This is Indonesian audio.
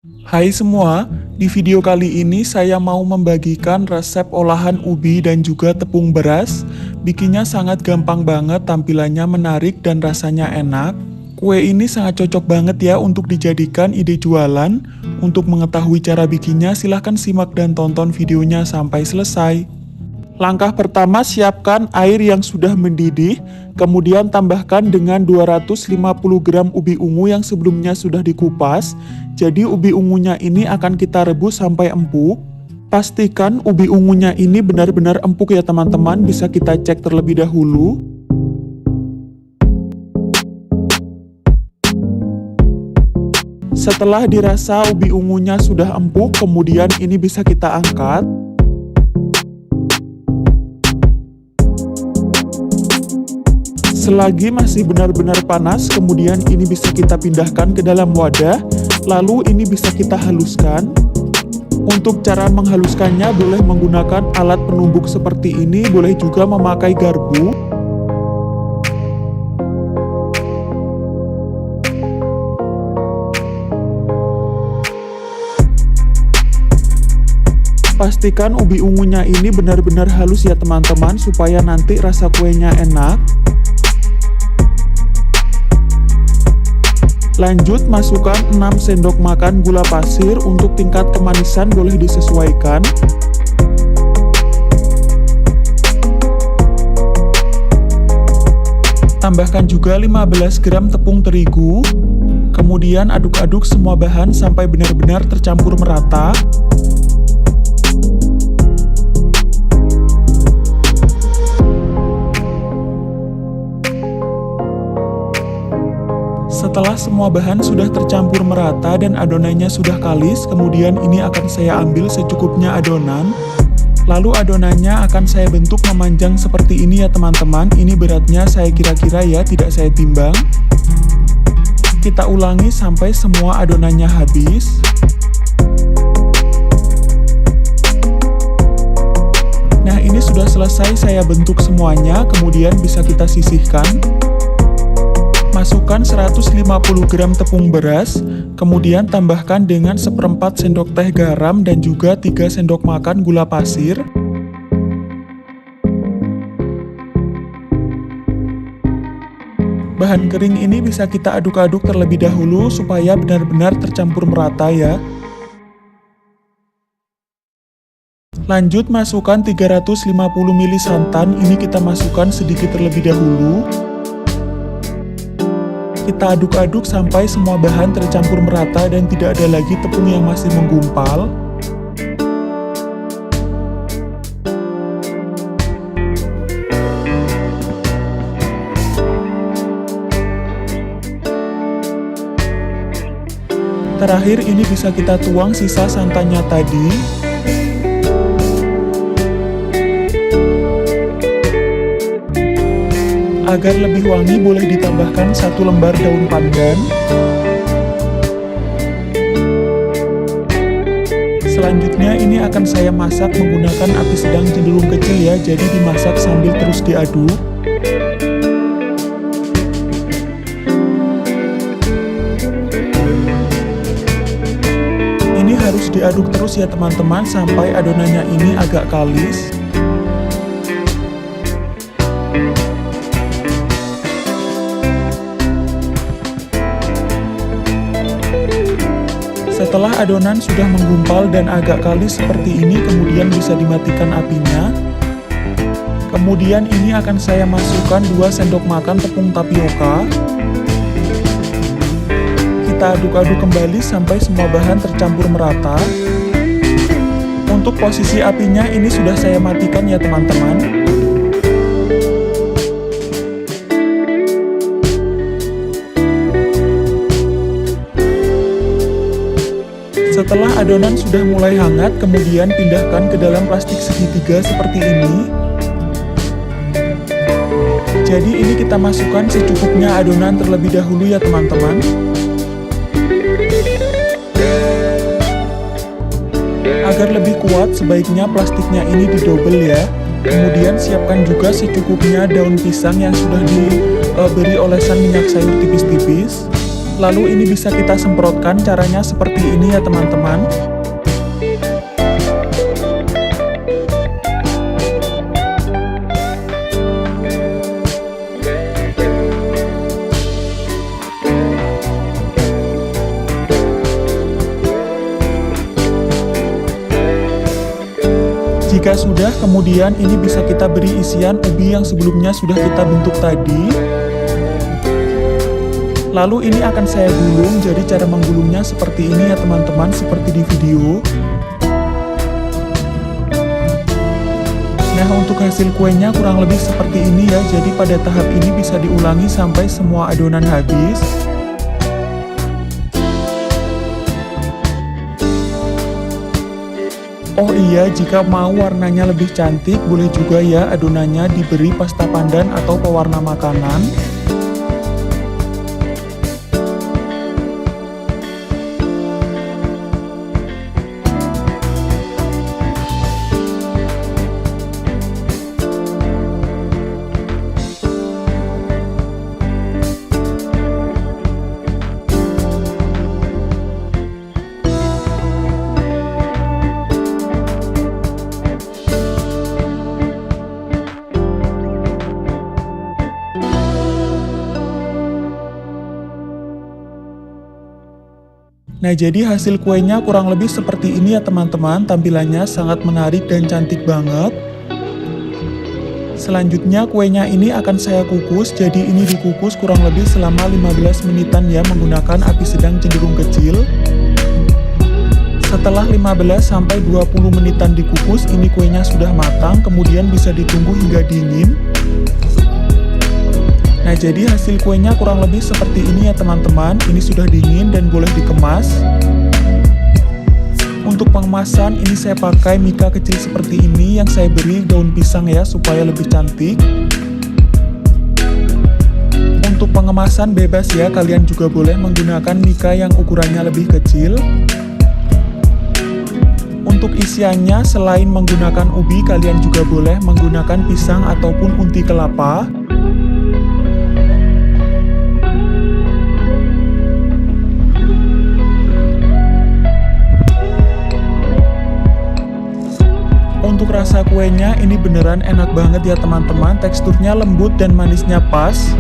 Hai semua, di video kali ini saya mau membagikan resep olahan ubi dan juga tepung beras. Bikinnya sangat gampang banget, tampilannya menarik dan rasanya enak. Kue ini sangat cocok banget ya untuk dijadikan ide jualan. Untuk mengetahui cara bikinnya, silahkan simak dan tonton videonya sampai selesai. Langkah pertama, siapkan air yang sudah mendidih, kemudian tambahkan dengan 250 gram ubi ungu yang sebelumnya sudah dikupas. Jadi ubi ungunya ini akan kita rebus sampai empuk. Pastikan ubi ungunya ini benar-benar empuk ya teman-teman, bisa kita cek terlebih dahulu. Setelah dirasa ubi ungunya sudah empuk, kemudian ini bisa kita angkat. Selagi masih benar-benar panas, kemudian ini bisa kita pindahkan ke dalam wadah, lalu ini bisa kita haluskan. Untuk cara menghaluskannya boleh menggunakan alat penumbuk seperti ini, boleh juga memakai garpu. Pastikan ubi ungunya ini benar-benar halus ya teman-teman, supaya nanti rasa kuenya enak. Lanjut, masukkan 6 sendok makan gula pasir. Untuk tingkat kemanisan boleh disesuaikan. Tambahkan juga 15 gram tepung terigu. Kemudian aduk-aduk semua bahan sampai benar-benar tercampur merata. Setelah semua bahan sudah tercampur merata dan adonannya sudah kalis, kemudian ini akan saya ambil secukupnya adonan. Lalu adonannya akan saya bentuk memanjang seperti ini ya teman-teman. Ini beratnya saya kira-kira ya, tidak saya timbang. Kita ulangi sampai semua adonannya habis. Nah, ini sudah selesai saya bentuk semuanya, kemudian bisa kita sisihkan. Masukkan 150 gram tepung beras, kemudian tambahkan dengan 1/4 sendok teh garam dan juga 3 sendok makan gula pasir. Bahan kering ini bisa kita aduk-aduk terlebih dahulu supaya benar-benar tercampur merata ya. Lanjut, masukkan 350 ml santan, ini kita masukkan sedikit terlebih dahulu. Kita aduk-aduk sampai semua bahan tercampur merata dan tidak ada lagi tepung yang masih menggumpal. Terakhir ini bisa kita tuang sisa santannya tadi. Agar lebih wangi boleh ditambahkan 1 lembar daun pandan. Selanjutnya ini akan saya masak menggunakan api sedang cenderung kecil ya, jadi dimasak sambil terus diaduk. Ini harus diaduk terus ya teman-teman sampai adonannya ini agak kalis. Setelah adonan sudah menggumpal dan agak kalis seperti ini, kemudian bisa dimatikan apinya. Kemudian ini akan saya masukkan 2 sendok makan tepung tapioka. Kita aduk-aduk kembali sampai semua bahan tercampur merata. Untuk posisi apinya ini sudah saya matikan ya teman-teman. Setelah adonan sudah mulai hangat, kemudian pindahkan ke dalam plastik segitiga seperti ini. Jadi ini kita masukkan secukupnya adonan terlebih dahulu ya teman-teman. Agar lebih kuat, sebaiknya plastiknya ini didobel ya. Kemudian siapkan juga secukupnya daun pisang yang sudah diberi olesan minyak sayur tipis-tipis. Lalu ini bisa kita semprotkan, caranya seperti ini ya teman-teman. Jika sudah, kemudian ini bisa kita beri isian ubi yang sebelumnya sudah kita bentuk tadi. Lalu ini akan saya gulung, jadi cara menggulungnya seperti ini ya teman-teman, seperti di video. Nah, untuk hasil kuenya kurang lebih seperti ini ya, jadi pada tahap ini bisa diulangi sampai semua adonan habis. Oh iya, jika mau warnanya lebih cantik, boleh juga ya adonannya diberi pasta pandan atau pewarna makanan. Nah, jadi hasil kuenya kurang lebih seperti ini ya teman-teman, tampilannya sangat menarik dan cantik banget. Selanjutnya kuenya ini akan saya kukus, jadi ini dikukus kurang lebih selama 15 menitan ya menggunakan api sedang cenderung kecil. Setelah 15-20 menitan dikukus, ini kuenya sudah matang, kemudian bisa ditunggu hingga dingin. Nah, jadi hasil kuenya kurang lebih seperti ini ya teman-teman. Ini sudah dingin dan boleh dikemas. Untuk pengemasan ini saya pakai mika kecil seperti ini yang saya beri daun pisang ya, supaya lebih cantik. Untuk pengemasan bebas ya, kalian juga boleh menggunakan mika yang ukurannya lebih kecil. Untuk isiannya selain menggunakan ubi, kalian juga boleh menggunakan pisang ataupun unti kelapa. Untuk rasa kuenya ini beneran enak banget ya teman-teman, teksturnya lembut dan manisnya pas.